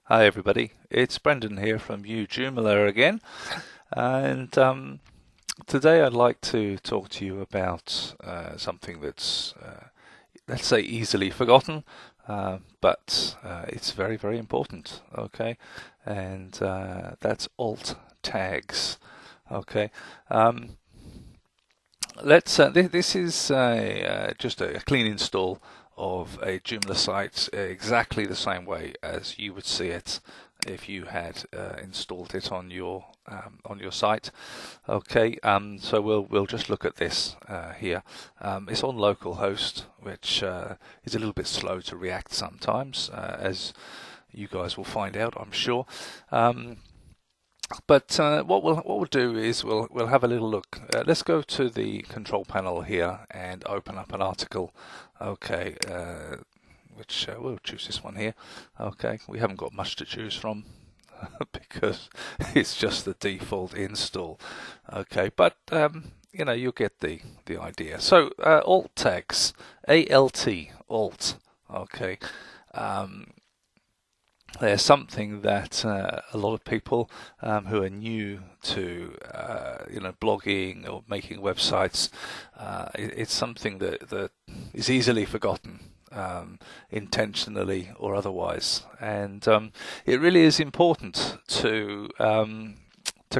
Hi everybody, it's Brendan here from UJoomla again, and today I'd like to talk to you about something that's, let's say, easily forgotten, but it's very, very important, okay? And that's alt tags, okay? Um, this is just a clean install of a Joomla site exactly the same way as you would see it if you had installed it on your site. Okay, so we'll just look at this here. It's on localhost, which is a little bit slow to react sometimes, as you guys will find out, I'm sure. But what we'll do is we'll have a little look. Let's go to the control panel here and open up an article. Okay, which we'll choose this one here. Okay, we haven't got much to choose from because it's just the default install. Okay, but you'll get the idea. So alt tags, alt, alt. Okay. Um, They're something that a lot of people who are new to blogging or making websites, it's something that is easily forgotten, intentionally or otherwise, and it really is important to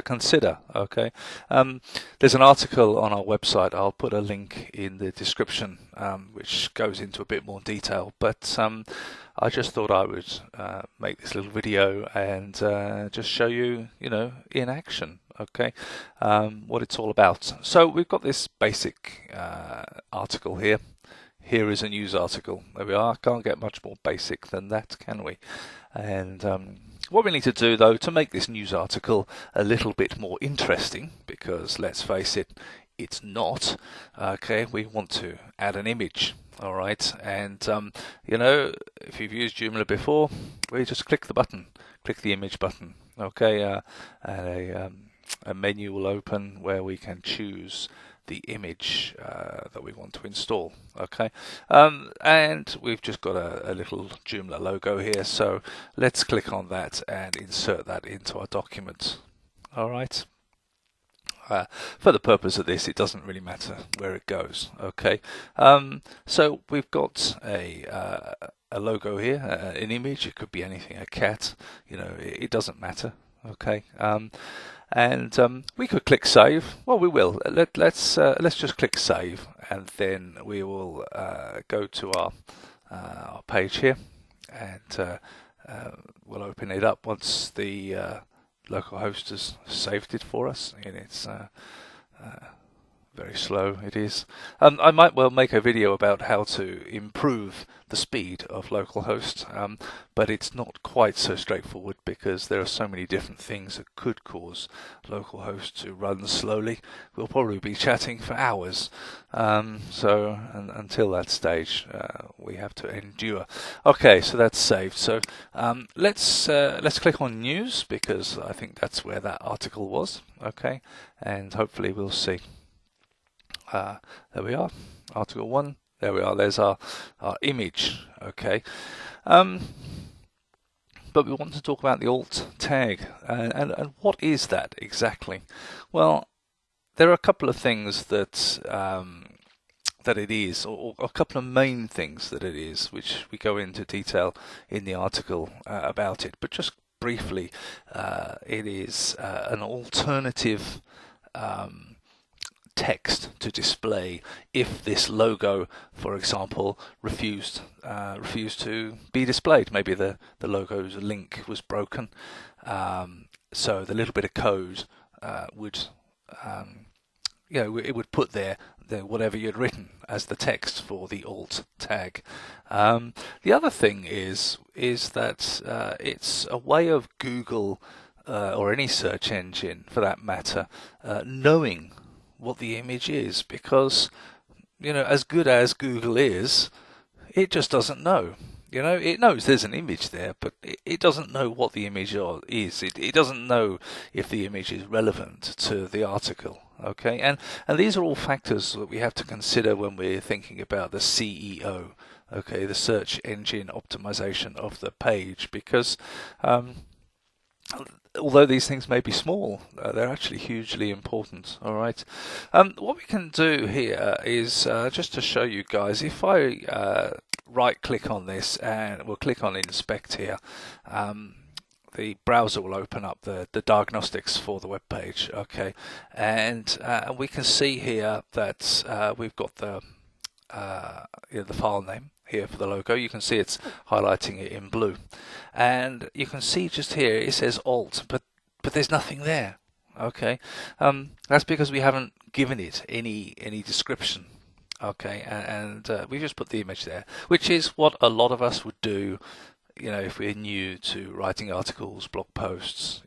consider. Okay, there's an article on our website. I'll put a link in the description, which goes into a bit more detail. But I just thought I would make this little video and just show you, in action. Okay, what it's all about. So we've got this basic article here. Here is a news article. There we are. Can't get much more basic than that, can we? And what we need to do, though, to make this news article a little bit more interesting, because let's face it, it's not. Okay, we want to add an image. All right, and if you've used Joomla before, we just click the button, click the image button. Okay, and a menu will open where we can choose the image that we want to install. Okay, and we've just got a little Joomla logo here, so let's click on that and insert that into our document. All right. For the purpose of this, it doesn't really matter where it goes. Okay, so we've got a logo here, an image. It could be anything, a cat. It doesn't matter. Okay, and we could click save. Well, we will. Let's just click save, and then we will go to our page here, and we'll open it up once the localhost has saved it for us, and it's very slow it is. I might well make a video about how to improve the speed of localhost, but it's not quite so straightforward because there are so many different things that could cause localhost to run slowly. We'll probably be chatting for hours, so until that stage we have to endure. Okay, so that's saved. So let's click on news, because I think that's where that article was. Okay, and hopefully we'll see. There we are, article 1. There we are, there's our image. Okay, but we want to talk about the alt tag, and what is that exactly? Well, there are a couple of things that that it is, or a couple of main things that it is, which we go into detail in the article about it. But just briefly, it is an alternative text to display if this logo, for example, refused to be displayed. Maybe the logo's link was broken, so the little bit of code would it would put there whatever you'd written as the text for the alt tag. The other thing is that it's a way of Google or any search engine for that matter knowing what the image is, because as good as Google is, it just doesn't know. You know, it knows there's an image there, but it doesn't know what the image is. It doesn't know if the image is relevant to the article. Okay, and these are all factors that we have to consider when we're thinking about the CEO. Okay, the search engine optimization of the page, because although these things may be small, they're actually hugely important. All right. What we can do here is just to show you guys, if I right click on this and we'll click on inspect here, the browser will open up the diagnostics for the web page. Okay, and we can see here that we've got the the file name here for the logo. You can see it's highlighting it in blue, and you can see just here it says alt, but there's nothing there. Okay, that's because we haven't given it any description. Okay, and we just put the image there, which is what a lot of us would do. You know, if we're new to writing articles, blog posts,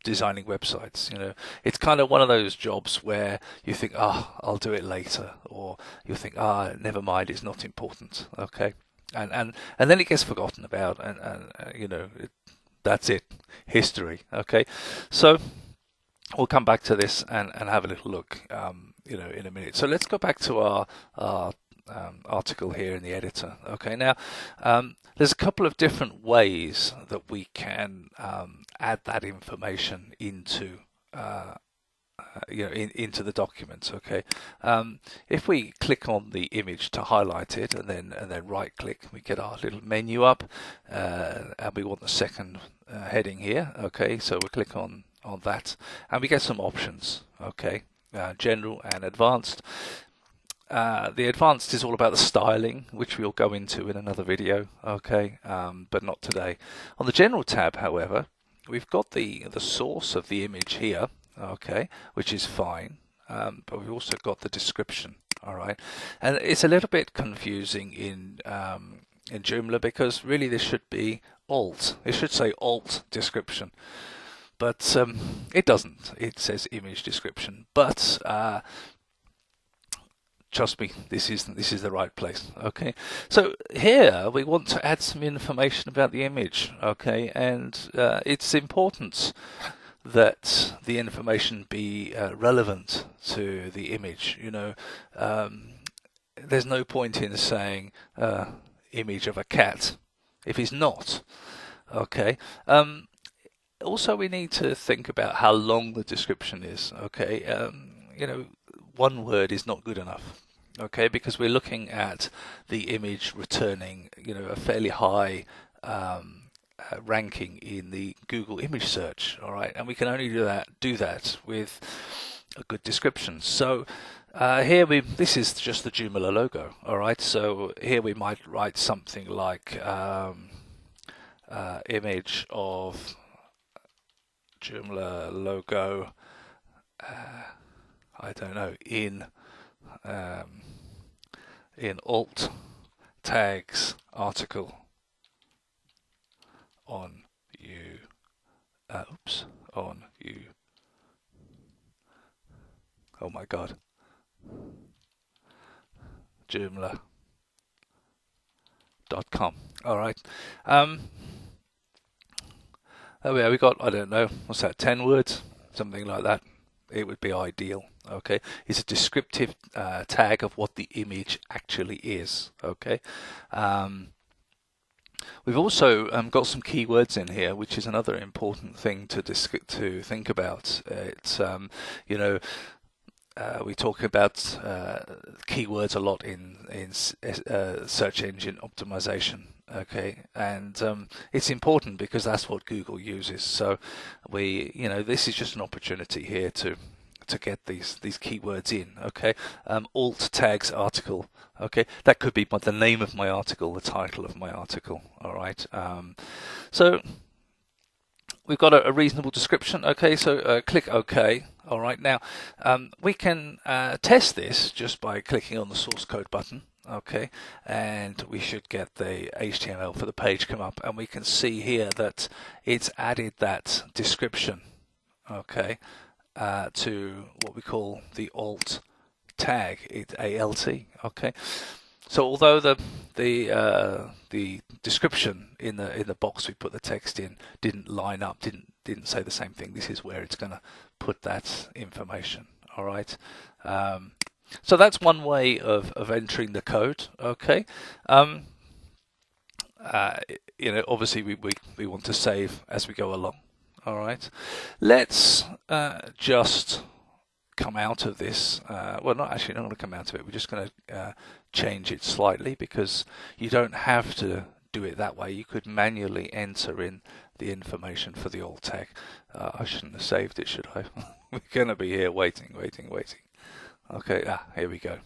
designing websites, it's kind of one of those jobs where you think, I'll do it later, or you think, never mind, it's not important. Okay, and then it gets forgotten about, and that's it, history. Okay, so we'll come back to this and have a little look, in a minute. So let's go back to our article here in the editor. Okay, now there's a couple of different ways that we can add that information into into the document. Okay, if we click on the image to highlight it and then right click, we get our little menu up, and we want the second heading here. Okay, so we click on that and we get some options. Okay, general and advanced. The advanced is all about the styling, which we'll go into in another video, okay, but not today. On the general tab, however, we've got the source of the image here, okay, which is fine, but we've also got the description, all right, and it's a little bit confusing in Joomla, because really this should be alt. It should say alt description, but it doesn't. It says image description, but trust me, this is the right place. Okay, so here we want to add some information about the image. Okay, and it's important that the information be relevant to the image. There's no point in saying image of a cat if it's not. Okay. Also, we need to think about how long the description is. Okay, one word is not good enough. Okay, because we're looking at the image returning, a fairly high ranking in the Google image search. All right, and we can only do that with a good description. So here this is just the Joomla logo. All right, so here we might write something like image of Joomla logo. I don't know, in alt tags article on you. On you. Oh my God. Joomla.com. All right. There we are. We got, I don't know, what's that, 10 words? Something like that. It would be ideal. Okay, it's a descriptive tag of what the image actually is. Okay, we've also got some keywords in here, which is another important thing to think about. It's we talk about keywords a lot in search engine optimization. Okay, and it's important because that's what Google uses. So this is just an opportunity here to get these keywords in. Okay, alt tags article. Okay, that could be the name of my article, the title of my article. All right, so we've got a reasonable description. Okay, so click OK. All right, now we can test this just by clicking on the source code button. Okay, and we should get the HTML for the page come up, and we can see here that it's added that description. Okay, to what we call the alt tag, alt. Okay, So although the description in the box we put the text in didn't line up, didn't say the same thing, this is where it's going to put that information. All right. So that's one way of entering the code. Okay. Uh, obviously we want to save as we go along. All right. Let's just come out of this. Well, not going to come out of it. We're just going to change it slightly because you don't have to do it that way. You could manually enter in the information for the alt tag. I shouldn't have saved it, should I? We're going to be here waiting. Okay, here we go.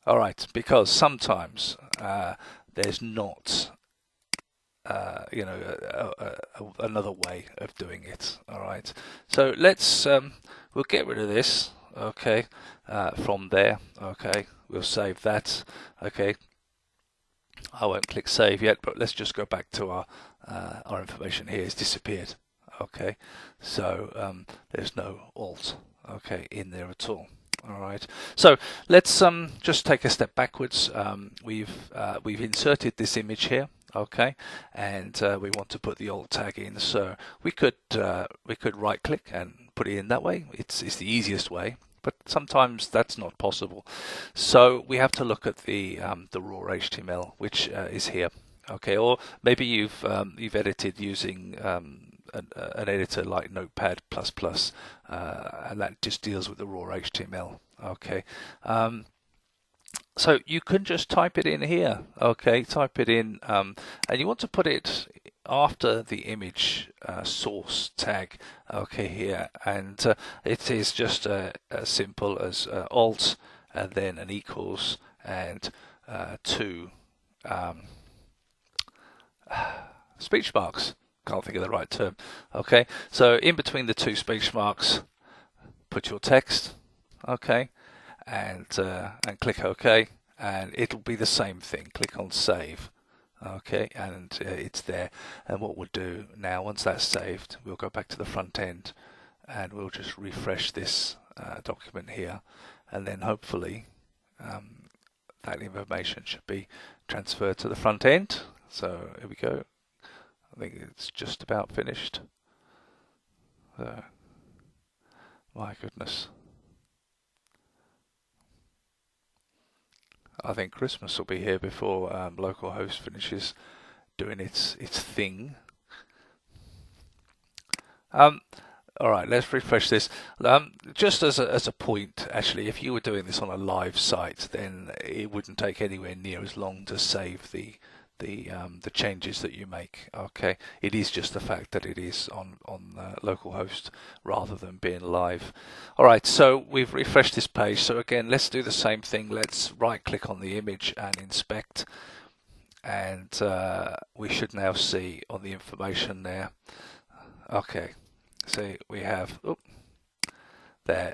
All right, because sometimes there's not another way of doing it. All right, so let's we'll get rid of this. Okay, from there. Okay, we'll save that. Okay, I won't click save yet, but let's just go back to our information here. It's disappeared. Okay, so there's no alt. Okay, in there at all. All right. So let's just take a step backwards. We've inserted this image here. Okay, and we want to put the alt tag in. So we could right click and put it in that way. It's the easiest way, but sometimes that's not possible. So we have to look at the raw HTML, which is here. Okay, or maybe you've edited using an editor like Notepad++, and that just deals with the raw HTML. Okay, so you can just type it in here. Okay, type it in, and you want to put it after the image source tag. Okay, here, and it is just as simple as alt and then an equals and two speech marks. Can't think of the right term. Okay, so in between the two speech marks, put your text. Okay, and click OK, and it'll be the same thing. Click on save. Okay, and it's there. And what we'll do now, once that's saved, we'll go back to the front end, and we'll just refresh this document here, and then hopefully that information should be transferred to the front end. So here we go. I think it's just about finished. My goodness. I think Christmas will be here before localhost finishes doing its thing. All right, let's refresh this. Just as a point, actually, if you were doing this on a live site, then it wouldn't take anywhere near as long to save the changes that you make. Okay, it is just the fact that it is on localhost rather than being live. All right, so we've refreshed this page. So again, let's do the same thing. Let's right click on the image and inspect, and we should now see on the information there. Okay, so we have there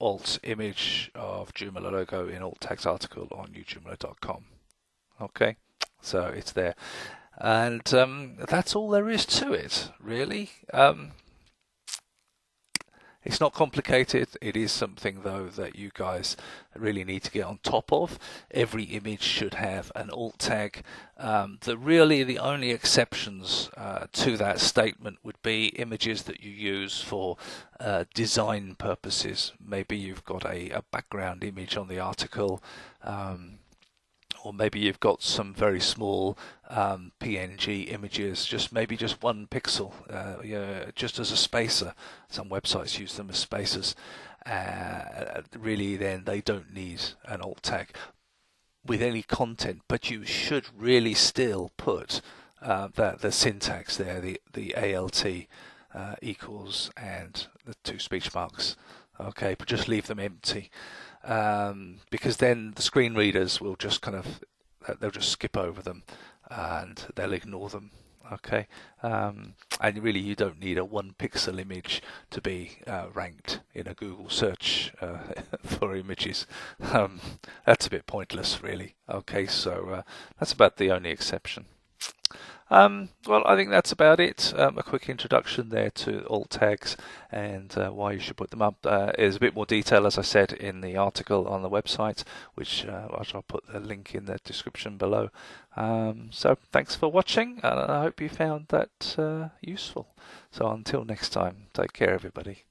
alt image of Joomla logo in alt tags article on UJoomla.com. Okay. So it's there, and that's all there is to it, really. It's not complicated. It is something, though, that you guys really need to get on top of. Every image should have an alt tag. The only exceptions to that statement would be images that you use for design purposes. Maybe you've got a background image on the article. Or maybe you've got some very small PNG images, maybe just 1 pixel, just as a spacer. Some websites use them as spacers. Really, then they don't need an alt tag with any content, but you should really still put the syntax there, the ALT equals and the 2 speech marks. Okay, but just leave them empty. Because then the screen readers will just they'll just skip over them and they'll ignore them. Okay, and really you don't need a 1 pixel image to be ranked in a Google search for images. That's a bit pointless, really. Okay, so that's about the only exception. Well, I think that's about it. A quick introduction there to alt tags and why you should put them up. There's a bit more detail, as I said, in the article on the website, which I'll put the link in the description below. So thanks for watching, and I hope you found that useful. So until next time, take care, everybody.